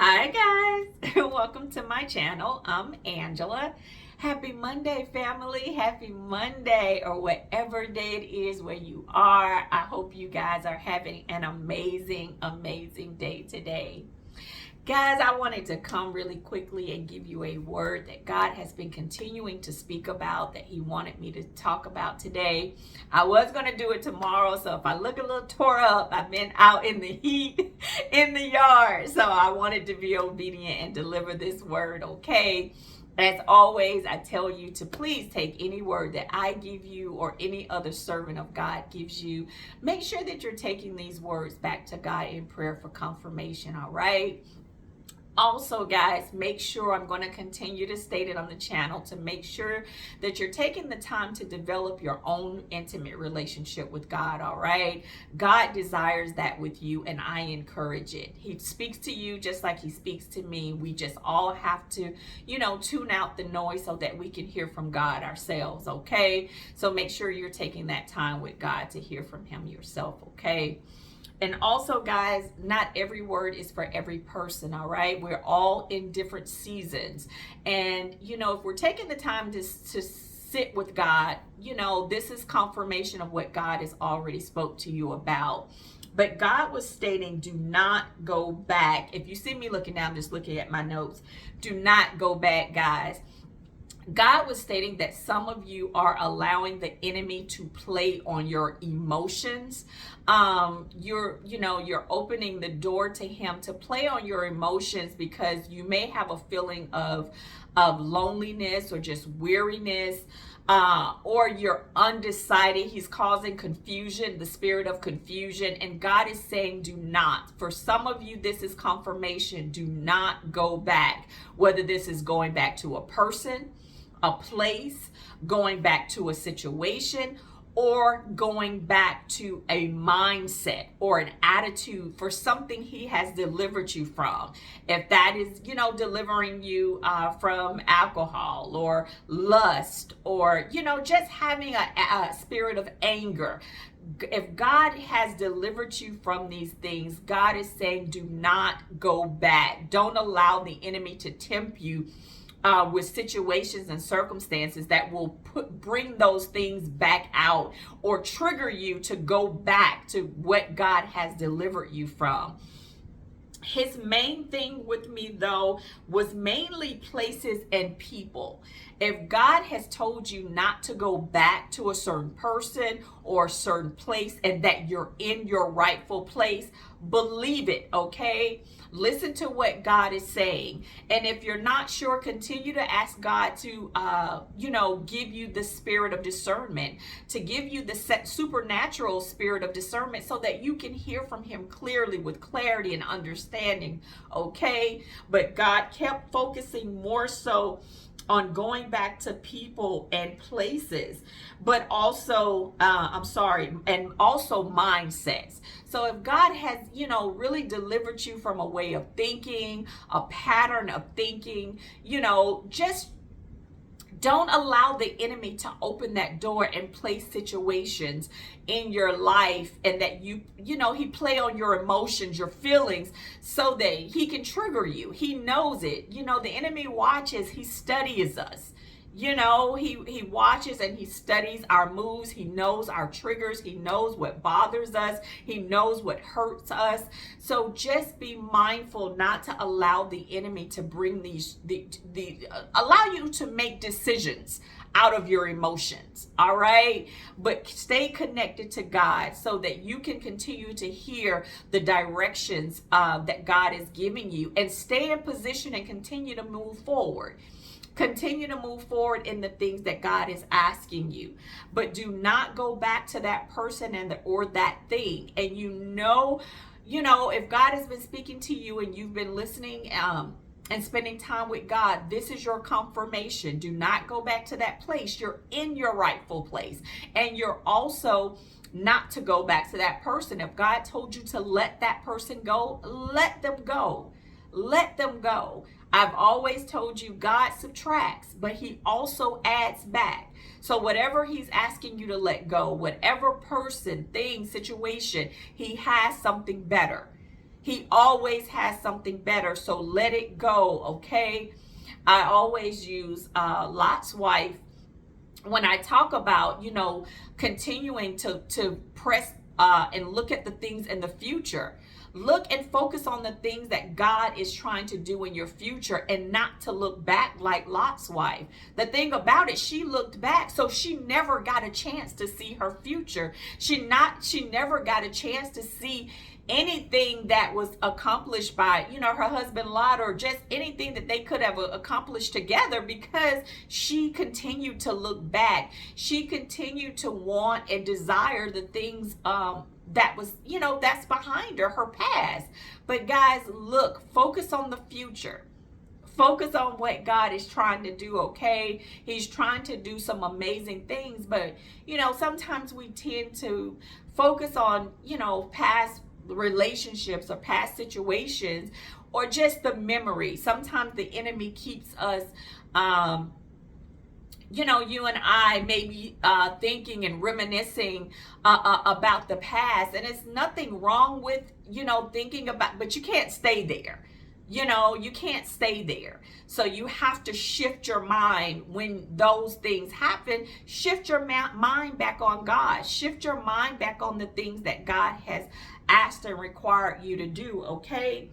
Hi guys, welcome to my channel. I'm Angela. Happy Monday, family. Happy Monday, or whatever day it is where you are. I hope you guys are having an amazing day today. Guys, I wanted to come really quickly and give you a word that God has been continuing to speak about, that He wanted me to talk about today. I was going to do it tomorrow, so if I look a little tore up, I've been out in the heat in the yard. So I wanted to be obedient and deliver this word, okay? As always, I tell you to please take any word that I give you or any other servant of God gives you. Make sure that you're taking these words back to God in prayer for confirmation, all right? Also, guys, make sure, I'm going to continue to state it on the channel, to make sure that you're taking the time to develop your own intimate relationship with God, all right? God desires that with you, and I encourage it. He speaks to you just like He speaks to me. We just all have to, tune out the noise so that we can hear from God ourselves, okay? So make sure you're taking that time with God to hear from Him yourself, okay? And also, guys, not every word is for every person, all right? We're all in different seasons. And, if we're taking the time to sit with God, this is confirmation of what God has already spoke to you about. But God was stating, do not go back. If you see me looking down, just looking at my notes, do not go back, guys. God was stating that some of you are allowing the enemy to play on your emotions. You're opening the door to him to play on your emotions, because you may have a feeling of loneliness or just weariness, or you're undecided. He's causing confusion, the spirit of confusion. And God is saying, do not. For some of you, this is confirmation. Do not go back. Whether this is going back to a person, a place, going back to a situation, or going back to a mindset or an attitude for something He has delivered you from. If that is, delivering you from alcohol or lust, or, just having a spirit of anger. If God has delivered you from these things, God is saying, do not go back. Don't allow the enemy to tempt you with situations and circumstances that will bring those things back out, or trigger you to go back to what God has delivered you from. His main thing with me, though, was mainly places and people. If God has told you not to go back to a certain person or a certain place, and that you're in your rightful place, believe it, okay? Listen to what God is saying. And if you're not sure, continue to ask God to, give you the spirit of discernment, to give you the supernatural spirit of discernment, so that you can hear from Him clearly, with clarity and understanding, okay? But God kept focusing more so on going back to people and places, but also, and also mindsets. So if God has, really delivered you from a way of thinking, a pattern of thinking, just don't allow the enemy to open that door and place situations in your life, and that he play on your emotions, your feelings, so that he can trigger you. He knows it. The enemy watches, he studies us. He watches and he studies our moves. He knows our triggers. He knows what bothers us. He knows what hurts us. So just be mindful not to allow the enemy to bring allow you to make decisions out of your emotions, all right? But stay connected to God, so that you can continue to hear the directions that God is giving you, and stay in position and continue to move forward. Continue to move forward in the things that God is asking you. But do not go back to that person or that thing. And if God has been speaking to you and you've been listening and spending time with God, this is your confirmation. Do not go back to that place. You're in your rightful place. And you're also not to go back to that person. If God told you to let that person go, let them go. Let them go. I've always told you, God subtracts, but He also adds back. So whatever He's asking you to let go, whatever person, thing, situation, He has something better. He always has something better, so let it go, okay? I always use Lot's wife when I talk about, continuing to press and look at the things in the future. Look and focus on the things that God is trying to do in your future, and not to look back like Lot's wife. The thing about it, she looked back, so she never got a chance to see her future. She never got a chance to see anything that was accomplished by, her husband Lot, or just anything that they could have accomplished together, because she continued to look back. She continued to want and desire the things that was, that's behind her past. But guys, look, focus on the future. Focus on what God is trying to do, okay? He's trying to do some amazing things, but, sometimes we tend to focus on, past relationships or past situations, or just the memory. Sometimes the enemy keeps us, you and I maybe thinking and reminiscing about the past, and it's nothing wrong with, thinking about, but you can't stay there. You can't stay there. So you have to shift your mind when those things happen. Shift your mind back on God. Shift your mind back on the things that God has asked and required you to do, okay?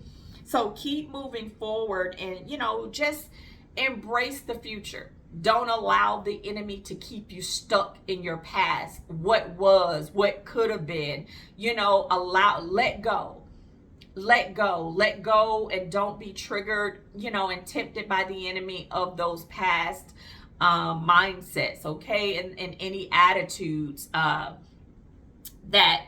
So keep moving forward, and, just embrace the future. Don't allow the enemy to keep you stuck in your past. What was, what could have been, let go. Let go, and don't be triggered, and tempted by the enemy of those past mindsets, okay? And any attitudes that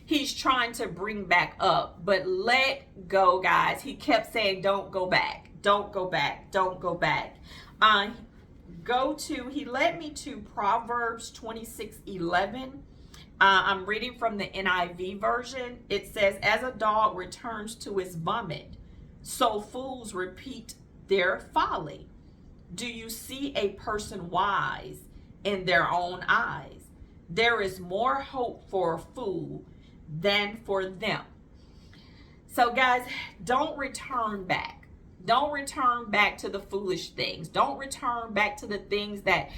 he's trying to bring back up. But let go, guys. He kept saying, don't go back, don't go back, don't go back. He led me to Proverbs 26:11. I'm reading from the NIV version. It says, as a dog returns to his vomit, so fools repeat their folly. Do you see a person wise in their own eyes? There is more hope for a fool than for them. So guys, don't return back. Don't return back to the foolish things. Don't return back to the things that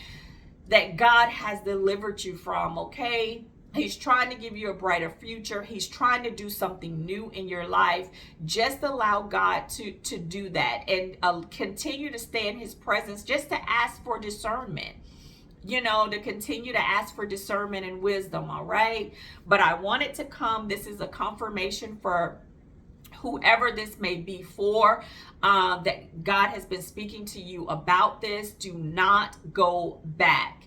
God has delivered you from, okay? He's trying to give you a brighter future. He's trying to do something new in your life. Just allow God to do that, and continue to stay in his presence, just to ask for discernment, to continue to ask for discernment and wisdom, all right? But I want it to come. This is a confirmation for whoever this may be for, that God has been speaking to you about this. Do not go back.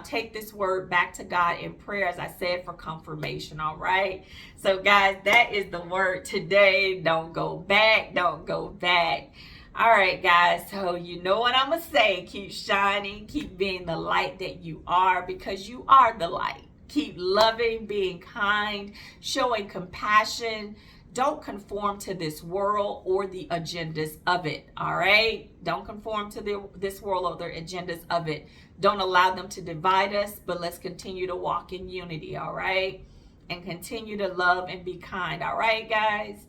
Take this word back to God in prayer, as I said, for confirmation, all right? So, guys, that is the word today. Don't go back. Don't go back. All right, guys, so you know what I'm going to say. Keep shining. Keep being the light that you are, because you are the light. Keep loving, being kind, showing compassion. Don't conform to this world or the agendas of it, all right? Don't conform to this world or the agendas of it. Don't allow them to divide us, but let's continue to walk in unity, all right? And continue to love and be kind, all right, guys?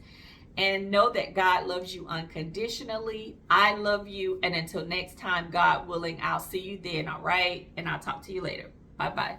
And know that God loves you unconditionally. I love you. And until next time, God willing, I'll see you then, all right? And I'll talk to you later. Bye-bye.